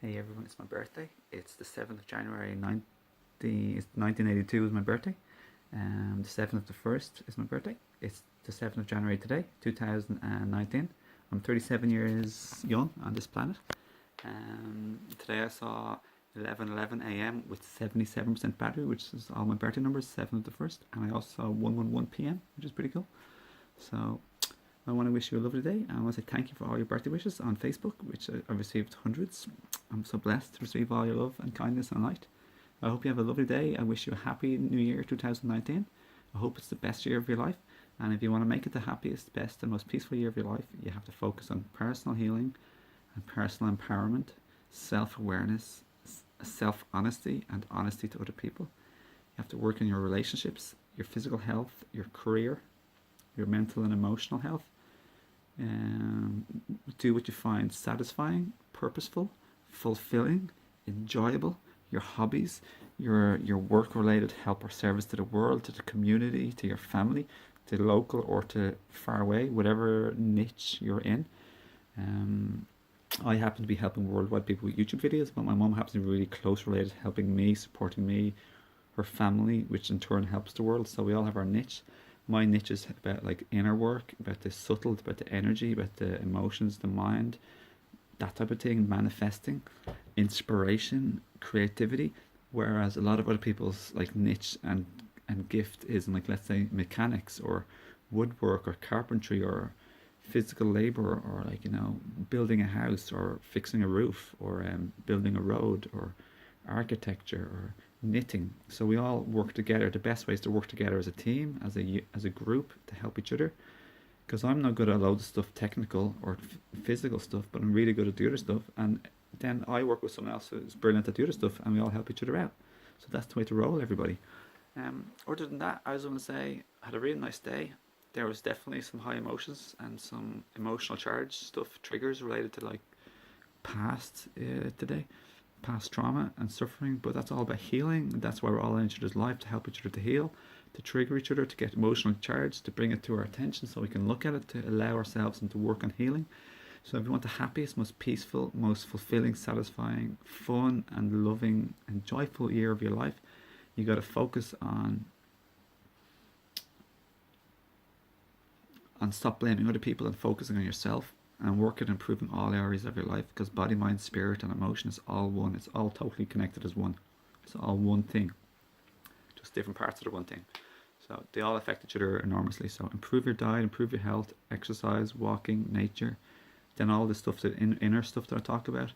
Hey everyone, it's my birthday. It's the 7th of January 1982 is my birthday. The 7th of the 1st is my birthday. It's the 7th of January today, 2019. I'm 37 years young on this planet. Today I saw 11:11 a.m. with 77% battery, which is all my birthday numbers, 7th of the 1st. And I also saw 1:11 p.m., which is pretty cool. So I want to wish you a lovely day, and I want to say thank you for all your birthday wishes on Facebook, which I've received hundreds. I'm so blessed to receive all your love and kindness and light. I hope you have a lovely day. I wish you a happy new year 2019. I hope it's the best year of your life, and if you want to make it the happiest, best and most peaceful year of your life, you have to focus on personal healing and personal empowerment, self-awareness, self-honesty and honesty to other people. You have to work on your relationships, your physical health, your career, your mental and emotional health. Do what you find satisfying, purposeful, fulfilling, enjoyable, your hobbies, your work-related help or service to the world, to the community, to your family, to local or to far away, whatever niche you're in. I happen to be helping worldwide people with YouTube videos, but my mom happens to be really close related, helping me, supporting me, her family, which in turn helps the world. So we all have our niche. My niche is about like inner work, about the subtle, about the energy, about the emotions, the mind, that type of thing, manifesting, inspiration, creativity. Whereas a lot of other people's like niche and gift is in, like, let's say mechanics or woodwork or carpentry or physical labor, or like, you know, building a house or fixing a roof or building a road or architecture or knitting. So we all work together. The best way is to work together as a team, as a group, to help each other. Because I'm not good at a load of stuff, technical or physical stuff, but I'm really good at the other stuff. And then I work with someone else who's brilliant at the other stuff, and we all help each other out. So that's the way to roll, everybody. Other than that, I was going to say I had a really nice day. There was definitely some high emotions and some emotional charge stuff, triggers related to like past today. Past trauma and suffering, but that's all about healing. That's why we're all in each other's life, to help each other to heal, to trigger each other, to get emotional charge, to bring it to our attention so we can look at it, to allow ourselves and to work on healing. So if you want the happiest, most peaceful, most fulfilling, satisfying, fun and loving and joyful year of your life, you got to focus on stop blaming other people and focusing on yourself, and work at improving all areas of your life, because body, mind, spirit and emotion is all one. It's all totally connected as one. It's all one thing, just different parts of the one thing. So they all affect each other enormously. So improve your diet, improve your health, exercise, walking, nature, then all the stuff, the inner stuff that I talked about,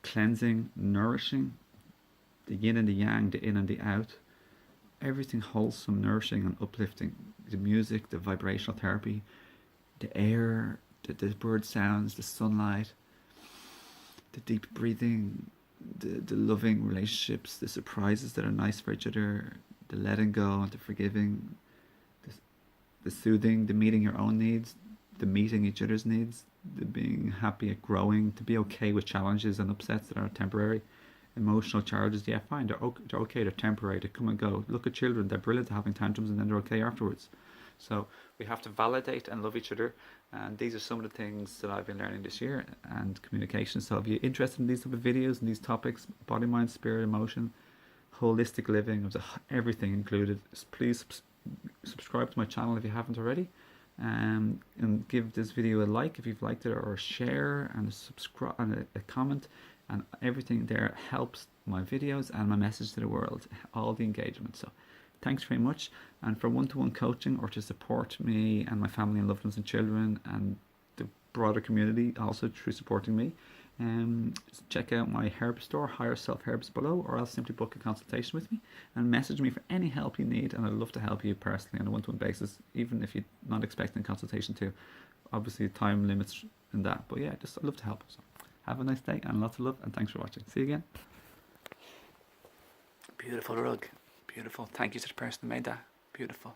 cleansing, nourishing, the yin and the yang, the in and the out, everything wholesome, nourishing and uplifting. The music, the vibrational therapy, the air, the bird sounds, the sunlight, the deep breathing, the loving relationships, the surprises that are nice for each other, the letting go and the forgiving, the soothing, the meeting your own needs, the meeting each other's needs, the being happy at growing, to be okay with challenges and upsets that are temporary. Emotional charges, yeah, fine, they're okay, they're temporary, they come and go. Look at children, they're brilliant at having tantrums and then they're okay afterwards. So we have to validate and love each other, and these are some of the things that I've been learning this year, and communication. So if you're interested in these type of videos and these topics, body, mind, spirit, emotion, holistic living, everything included, please subscribe to my channel if you haven't already, and give this video a like if you've liked it, or a share and a subscribe and a comment, and everything there helps my videos and my message to the world, all the engagement. So thanks very much. And for one-to-one coaching, or to support me and my family and loved ones and children and the broader community also through supporting me, check out my herbstore, Higher Self Herbs, below, or else simply book a consultation with me and message me for any help you need, and I'd love to help you personally on a one-to-one basis, even if you're not expecting a consultation too. Obviously time limits in that, but yeah, I'd love to help. So have a nice day and lots of love, and thanks for watching. See you again. Beautiful rug. Beautiful. Thank you to the person who made that. Beautiful.